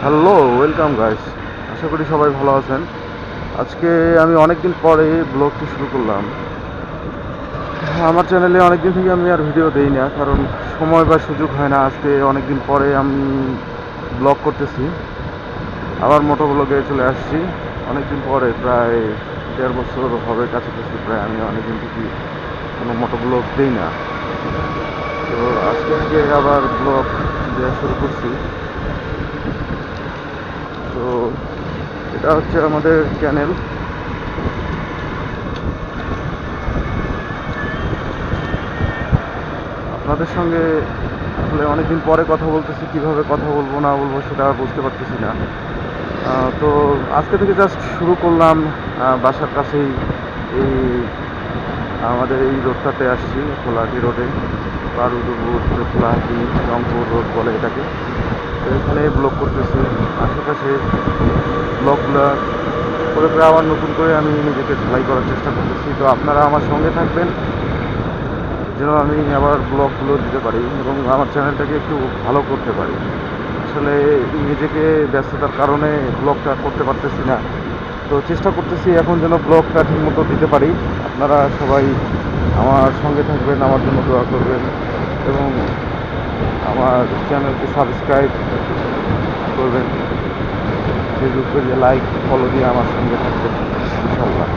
Hello, welcome guys. আশা করি সবাই ভালো আছেন। আজকে আমি অনেকদিন পরে ব্লগটি শুরু করলাম। আমার চ্যানেলে অনেকদিন থেকে আমি আর ভিডিও দেই না, কারণ সময় বা সুযোগ হয় না। আজকে অনেকদিন পরে আমি ব্লগ করতেছি, আবার মোটো ব্লগে চলে আসছি। অনেকদিন পরে, প্রায় 1.5 বছর হবে কাছাকাছি, প্রায় আমি অনেকদিন থেকে কোনো মোটো ব্লগ দিই না। তো আজকে থেকে আবার ব্লগ দেওয়া শুরু করছি। তো এটা হচ্ছে আমাদের চ্যানেল। আপনাদের সঙ্গে আসলে অনেকদিন পরে কথা বলতেছি, কিভাবে কথা বলবো না বলবো সেটা আর বুঝতে পারতেছি না। তো আজকে থেকে জাস্ট শুরু করলাম। বাসার কাছেই এই আমাদের এই রোডটাতে আসছি, খোলাহাটি রোডে, বারুদপুর খোলাহাটি রংপুর রোড বলে এটাকে। তো এখানে ব্লগ করতেছি, আশেপাশে ব্লগগুলো করে করে আবার নতুন করে আমি নিজেকে ঝালাই করার চেষ্টা করতেছি। তো আপনারা আমার সঙ্গে থাকবেন যেন আমি আবার ব্লগগুলো দিতে পারি এবং আমার চ্যানেলটাকে একটু ভালো করতে পারি। আসলে নিজেকে ব্যস্ততার কারণে ব্লগটা করতে পারতেছি না। তো চেষ্টা করতেছি এখন যেন ব্লগটা ঠিকমতো দিতে পারি। আপনারা সবাই আমার সঙ্গে থাকবেন, আমার জন্য দোয়া করবেন এবং আমার চ্যানেলকে সাবস্ক্রাইব করবেন। ফেসবুক পেজে লাইক ফলো দিয়ে আমার সঙ্গে থাকবেন ইনশাল্লাহ।